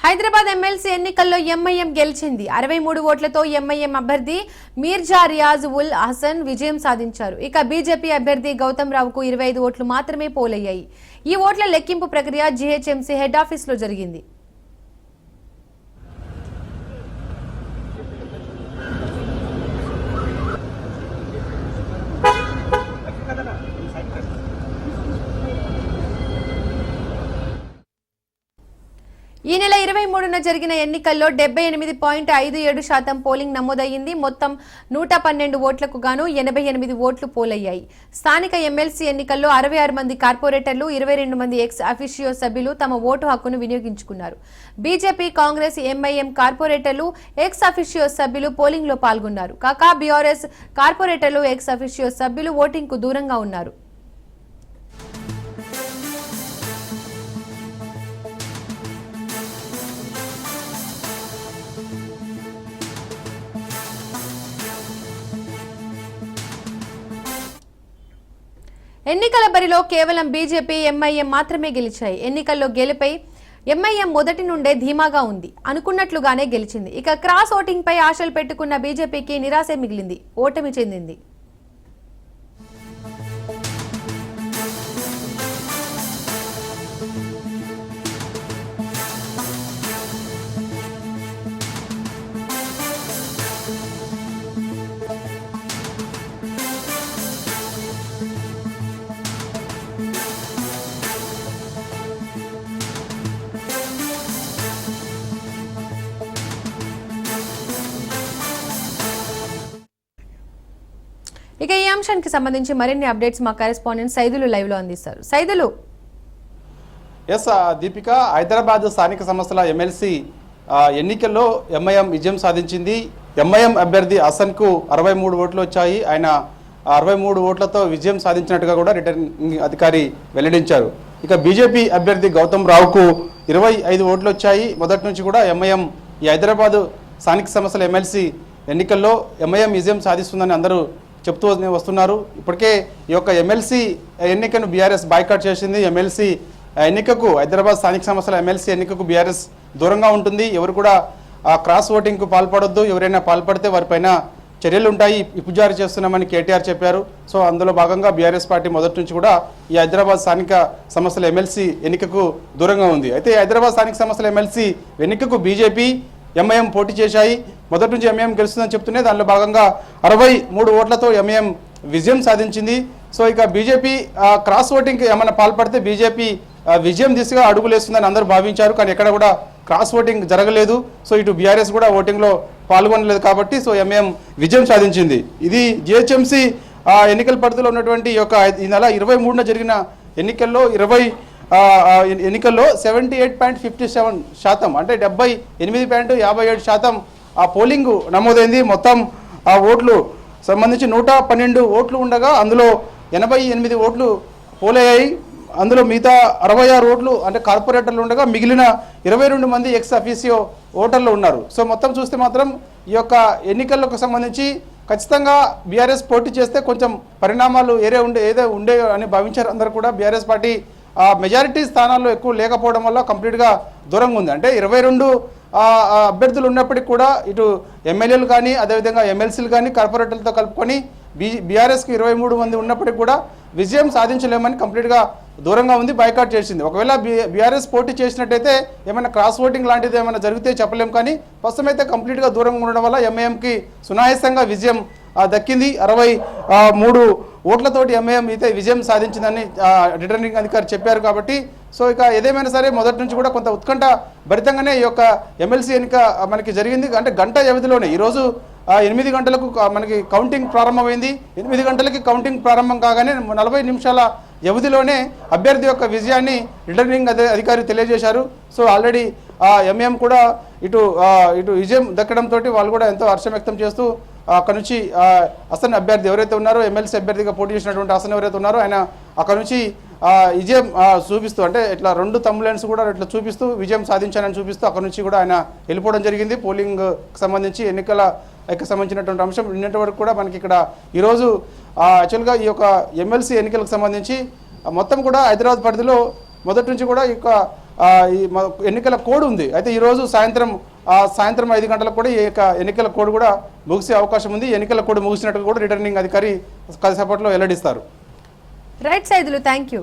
Hyderabad MLC ఎన్నికల్లో MIM గెలిచింది. 63 ఓట్లతో ఎంఐఎం అభ్యర్థి మీర్జా రియాజ్ ఉల్ హసన్ విజయం సాధించారు. ఇక బీజేపీ అభ్యర్థి గౌతమ్ రావుకు 25 ఓట్లు మాత్రమే పోలయ్యాయి. ఈ ఓట్ల లెక్కింపు ప్రక్రియ జీహెచ్ఎంసీ హెడ్ ఆఫీస్ లో జరిగింది. ఈ నెల 23న జరిగిన ఎన్నికల్లో 78.57% పోలింగ్ నమోదయ్యింది. మొత్తం 112 ఓట్లకు గాను 88 ఓట్లు పోలయ్యాయి. స్థానిక ఎమ్మెల్సీ ఎన్నికల్లో 66 మంది కార్పొరేటర్లు, 22 మంది ఎక్స్ అఫిషియో సభ్యులు తమ ఓటు హక్కును వినియోగించుకున్నారు. బీజేపీ, కాంగ్రెస్, ఎంఐఎం కార్పొరేటర్లు, ఎక్స్ అఫిషియో సభ్యులు పోలింగ్ లో పాల్గొన్నారు. కాగా బీఆర్ఎస్ కార్పొరేటర్లు, ఎక్స్ అఫిషియో సభ్యులు ఓటింగ్ కు దూరంగా ఉన్నారు. ఎన్నికల బరిలో కేవలం బీజేపీ, ఎంఐఎం మాత్రమే గెలిచాయి. ఎన్నికల్లో గెలుపై ఎంఐఎం మొదటి నుండే ధీమాగా ఉంది. అనుకున్నట్లుగానే గెలిచింది. ఇక క్రాస్ ఓటింగ్ పై ఆశలు పెట్టుకున్న బీజేపీకి నిరాశే మిగిలింది, ఓటమి చెందింది. ఇక ఈ అంశానికి సంబంధించి మరిన్ని అప్డేట్స్ మా కరెస్పాండెంట్ సైదులు లైవ్ లో అందిస్తారు. సైదులు. దీపిక, హైదరాబాద్ స్థానిక సంస్థల ఎమ్మెల్సీ ఎన్నికల్లో ఎంఐఎం విజయం సాధించింది. ఎంఐఎం అభ్యర్థి హసన్ కు 63 ఓట్లు వచ్చాయి. ఆయన 63 ఓట్లతో విజయం సాధించినట్టుగా కూడా రిటర్నింగ్ అధికారి వెల్లడించారు. ఇక బీజేపీ అభ్యర్థి గౌతమ్ రావుకు 25 ఓట్లు వచ్చాయి. మొదటి నుంచి కూడా ఎంఐఎం ఈ హైదరాబాద్ స్థానిక సంస్థల ఎమ్మెల్సీ ఎన్నికల్లో ఎంఐఎం విజయం సాధిస్తుందని అందరూ చెప్తూ వస్తున్నారు. ఇప్పటికే ఈ యొక్క ఎమ్మెల్సీ ఎన్నికను బీఆర్ఎస్ బాయ్కాట్ చేసింది. ఎమ్మెల్సీ ఎన్నికకు, హైదరాబాద్ స్థానిక సంస్థల ఎమ్మెల్సీ ఎన్నికకు బీఆర్ఎస్ దూరంగా ఉంటుంది. ఎవరు కూడా క్రాస్ ఓటింగ్కు పాల్పడొద్దు, ఎవరైనా పాల్పడితే వారిపైన చర్యలు ఉంటాయి, ఇప్పు జారీ చేస్తున్నామని కేటీఆర్ చెప్పారు. సో అందులో భాగంగా బీఆర్ఎస్ పార్టీ మొదటి నుంచి కూడా ఈ హైదరాబాద్ స్థానిక సంస్థల ఎమ్మెల్సీ ఎన్నికకు దూరంగా ఉంది. అయితే హైదరాబాద్ స్థానిక సంస్థల ఎమ్మెల్సీ ఎన్నికకు బీజేపీ, ఎంఐఎం పోటీ చేశాయి. మొదటి నుంచి ఎంఐఎం గెలుస్తుందని చెప్తూనే దానిలో భాగంగా 63 ఓట్లతో ఎంఐఎం విజయం సాధించింది. సో ఇక బీజేపీ క్రాస్ ఓటింగ్కి ఏమైనా పాల్పడితే బీజేపీ విజయం దిశగా అడుగులేస్తుందని అందరూ భావించారు. కానీ ఎక్కడ కూడా క్రాస్ ఓటింగ్ జరగలేదు. సో ఇటు బీఆర్ఎస్ కూడా ఓటింగ్లో పాల్గొనలేదు కాబట్టి సో ఎంఐఎం విజయం సాధించింది. ఇది జిహెచ్ఎంసీ ఎన్నికల పరిధిలో ఉన్నటువంటి ఈ నెల 23న జరిగిన ఎన్నికల్లో 78.57% అంటే 78.57% ఆ పోలింగ్ నమోదైంది. మొత్తం ఆ ఓట్లు సంబంధించి 112 ఓట్లు ఉండగా అందులో 88 ఓట్లు పోలయ్యాయి. అందులో మిగతా 66 ఓట్లు అంటే కార్పొరేటర్లు ఉండగా మిగిలిన 22 మంది ఎక్స్ అఫీసియో ఓటర్లు ఉన్నారు. సో మొత్తం చూస్తే మాత్రం ఈ యొక్క ఎన్నికలకు సంబంధించి ఖచ్చితంగా బీఆర్ఎస్ పోటీ చేస్తే కొంచెం పరిణామాలు ఏదో ఉండే అని భావించారు అందరూ కూడా. బీఆర్ఎస్ పార్టీ మెజారిటీ స్థానాల్లో ఎక్కువ లేకపోవడం వల్ల కంప్లీట్గా దూరంగా ఉంది. అంటే 22 అభ్యర్థులు ఉన్నప్పటికీ కూడా ఇటు ఎమ్మెల్యేలు కానీ, అదేవిధంగా ఎమ్మెల్సీలు కానీ కార్పొరేటర్లతో కలుపుకొని బీఆర్ఎస్కి 23 మంది ఉన్నప్పటికీ కూడా విజయం సాధించలేమని కంప్లీట్గా దూరంగా ఉంది, బాయ్కాట్ చేసింది. ఒకవేళ బీఆర్ఎస్ పోటీ చేసినట్టయితే ఏమైనా క్రాస్ ఓటింగ్ లాంటిది ఏమైనా జరిగితే చెప్పలేము. కానీ ప్రస్తుతం అయితే కంప్లీట్గా దూరంగా ఉండడం వల్ల ఎంఐఎంకి సునాయాసంగా విజయం దక్కింది. 63 ఓట్లతోటి ఎంఐఎం అయితే విజయం సాధించిందని రిటర్నింగ్ అధికారి చెప్పారు. కాబట్టి సో ఇక ఏదేమైనా సరే మొదటి నుంచి కూడా కొంత ఉత్కంఠ భరితంగానే ఈ యొక్క ఎమ్మెల్సీ ఎన్నిక మనకి జరిగింది. అంటే గంట వ్యవధిలోనే ఈరోజు 8 గంటలకు మనకి కౌంటింగ్ ప్రారంభమైంది. 8 గంటలకి కౌంటింగ్ ప్రారంభం కాగానే 40 నిమిషాల వ్యవధిలోనే అభ్యర్థి యొక్క విజయాన్ని రిటర్నింగ్ అధికారి తెలియజేశారు. సో ఆల్రెడీ ఎంఎం కూడా ఇటు విజయం దక్కడంతో వాళ్ళు కూడా ఎంతో హర్షం వ్యక్తం చేస్తూ అక్కడ నుంచి హసన్ అభ్యర్థి ఎవరైతే ఉన్నారో ఎమ్మెల్సీ అభ్యర్థిగా పోటీ చేసినటువంటి హసన్ ఎవరైతే ఉన్నారో ఆయన అక్కడ నుంచి విజయం చూపిస్తూ అంటే ఇట్లా 2 తమ్ములెన్స్ కూడా ఇట్లా చూపిస్తూ విజయం సాధించానని చూపిస్తూ అక్కడ నుంచి కూడా ఆయన వెళ్ళిపోవడం జరిగింది. పోలింగ్ సంబంధించి ఎన్నికలకు సంబంధించినటువంటి అంశం నిన్నటి వరకు కూడా మనకి ఇక్కడ ఈరోజు యాక్చువల్గా ఈ యొక్క ఎమ్మెల్సీ ఎన్నికలకు సంబంధించి మొత్తం కూడా హైదరాబాద్ పరిధిలో మొదటి నుంచి కూడా ఈ యొక్క ఎన్నికల కోడ్ ఉంది. అయితే ఈరోజు సాయంత్రం 5 గంటలకు కూడా ఈ యొక్క ఎన్నికల కోడ్ కూడా ముగిసే అవకాశం ఉంది. ఎన్నికల కోడ్ ముగిసినట్టు కూడా రిటర్నింగ్ అధికారి కాసేపట్లో వెల్లడిస్తారు. Right Saidulu, thank you.